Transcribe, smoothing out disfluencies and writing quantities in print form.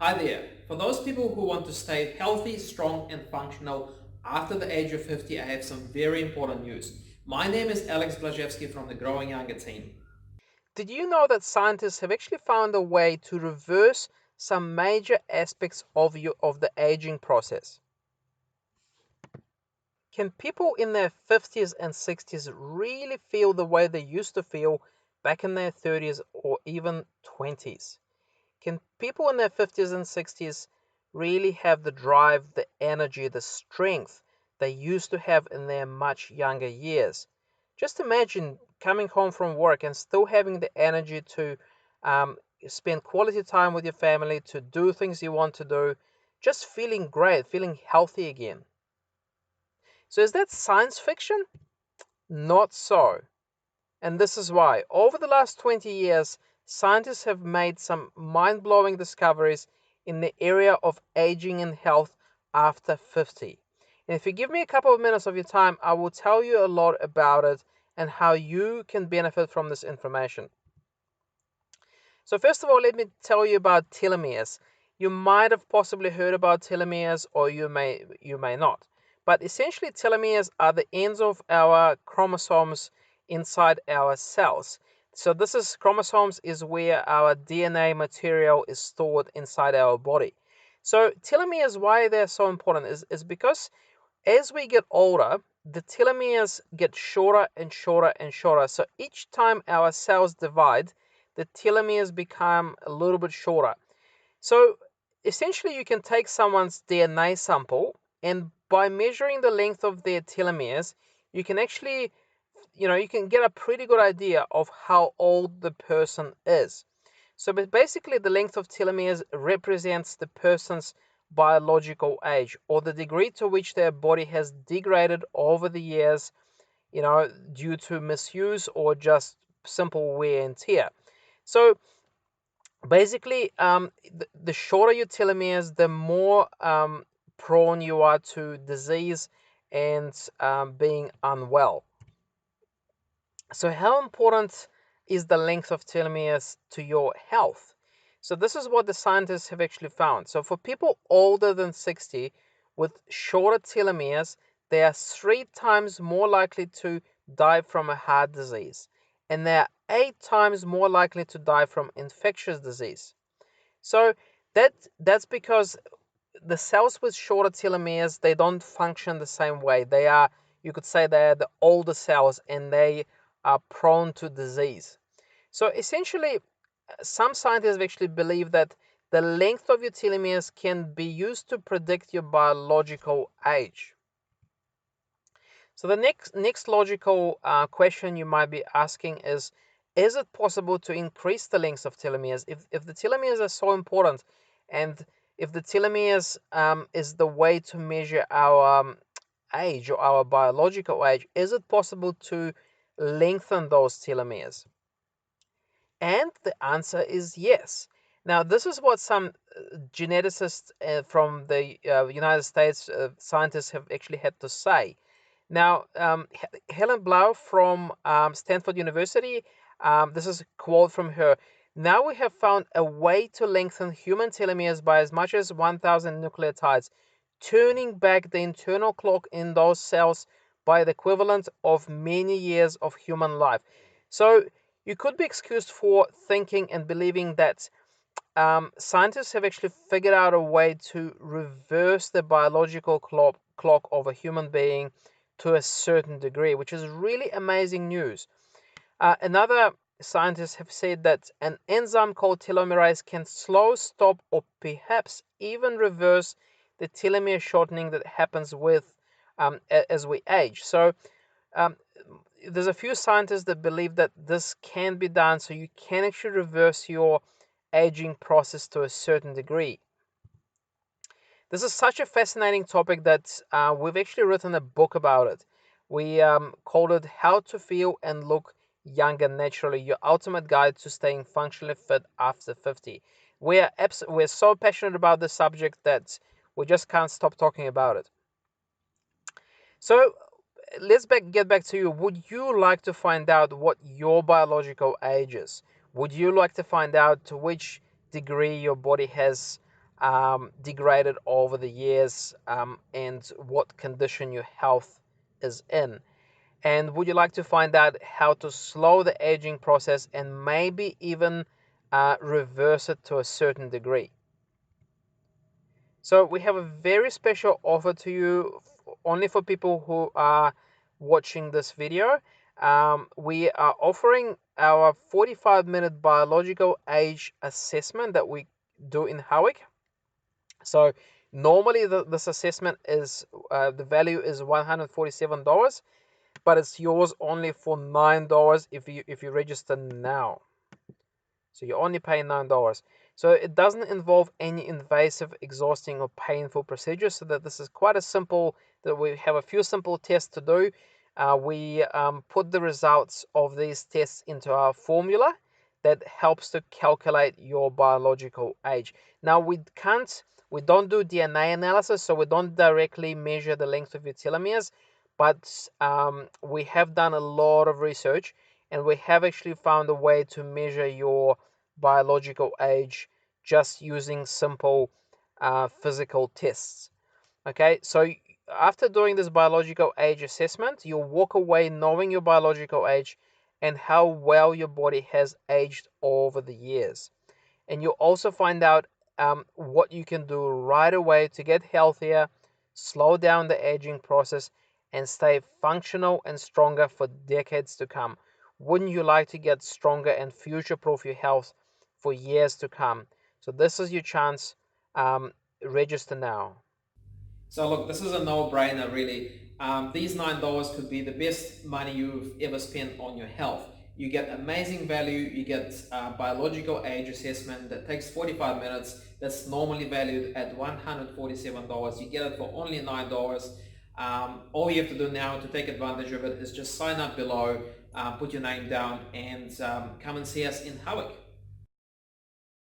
Hi there. For those people who want to stay healthy, strong, and functional after the age of 50, I have some very important news. My name is Alex Blazewski from the Growing Younger team. Did you know that scientists have actually found a way to reverse some major aspects of the aging process? Can people in their 50s and 60s really feel the way they used to feel back in their 30s or even 20s? Can people in their 50s and 60s really have the drive, the energy, the strength they used to have in their much younger years? Just imagine coming home from work and still having the energy to um, spend quality time with your family, to do things you want to do, just feeling great, feeling healthy again. So, is that science fiction? Not so. And this is why. Over the last 20 years, scientists have made some mind blowing discoveries in the area of aging and health after 50. And if you give me a couple of minutes of your time, I will tell you a lot about it and how you can benefit from this information. So, first of all, let me tell you about telomeres. You might have possibly heard about telomeres, or you may not. But essentially, telomeres are the ends of our chromosomes inside our cells. So, this is chromosomes is where our DNA material is stored inside our body. So, telomeres, why they're so important is because as we get older, the telomeres get shorter and shorter and shorter. So each time our cells divide, the telomeres become a little bit shorter. So essentially, you can take someone's DNA sample, and by measuring the length of their telomeres, you can actually, you can get a pretty good idea of how old the person is. So, but basically, the length of telomeres represents the person's biological age, or the degree to which their body has degraded over the years, due to misuse or just simple wear and tear. So, basically, the shorter your telomeres, the more prone you are to disease and being unwell. So, how important is the length of telomeres to your health? So, this is what the scientists have actually found. So, for people older than 60 with shorter telomeres, they are 3 times more likely to die from a heart disease, and they are 8 times more likely to die from infectious disease. So, that's because the cells with shorter telomeres, they don't function the same way. They are, you could say, they're the older cells, and they are prone to disease. So essentially, some scientists actually believe that the length of your telomeres can be used to predict your biological age. So the next logical question you might be asking is it possible to increase the length of telomeres? If the telomeres are so important, and if the telomeres is the way to measure our age or our biological age, is it possible to lengthen those telomeres? And the answer is yes. Now, this is what some geneticists from the United States, scientists, have actually had to say. Now, Helen Blau from Stanford University, this is a quote from her. Now we have found a way to lengthen human telomeres by as much as 1,000 nucleotides, turning back the internal clock in those cells by the equivalent of many years of human life. So you could be excused for thinking and believing that scientists have actually figured out a way to reverse the biological clock of a human being to a certain degree, which is really amazing news. Another scientists have said that an enzyme called telomerase can slow, stop, or perhaps even reverse the telomere shortening that happens with as we age. So um, there's a few scientists that believe that this can be done, so you can actually reverse your aging process to a certain degree. This is such a fascinating topic that we've actually written a book about it. We called it How to Feel and Look Younger Naturally, Your Ultimate Guide to Staying Functionally Fit After 50. We're so passionate about this subject that we just can't stop talking about it. So get back to you. Would you like to find out what your biological age is? Would you like to find out to which degree your body has degraded over the years, and what condition your health is in. And would you like to find out how to slow the aging process and maybe even reverse it to a certain degree? So we have a very special offer to you, only for people who are watching this video. We are offering our 45-minute biological age assessment that we do in Howick. So normally this assessment is the value is $147, but it's yours only for $9 if you register now. So you're only paying $9. So it doesn't involve any invasive, exhausting, or painful procedures. So that this is quite a simple, that we have a few simple tests to do. We put the results of these tests into our formula that helps to calculate your biological age. Now we don't do DNA analysis, so we don't directly measure the length of your telomeres, but we have done a lot of research, and we have actually found a way to measure your biological age just using simple physical tests. Okay, so after doing this biological age assessment, you'll walk away knowing your biological age and how well your body has aged over the years. And you'll also find out what you can do right away to get healthier, slow down the aging process, and stay functional and stronger for decades to come. Wouldn't you like to get stronger and future-proof your health for years to come? So this is your chance. Register now. So look, this is a no-brainer really. These $9 could be the best money you've ever spent on your health. You get amazing value, you get biological age assessment that takes 45 minutes, that's normally valued at $147. You get it for only $9. All you have to do now to take advantage of it is just sign up below, put your name down, and come and see us in Howick.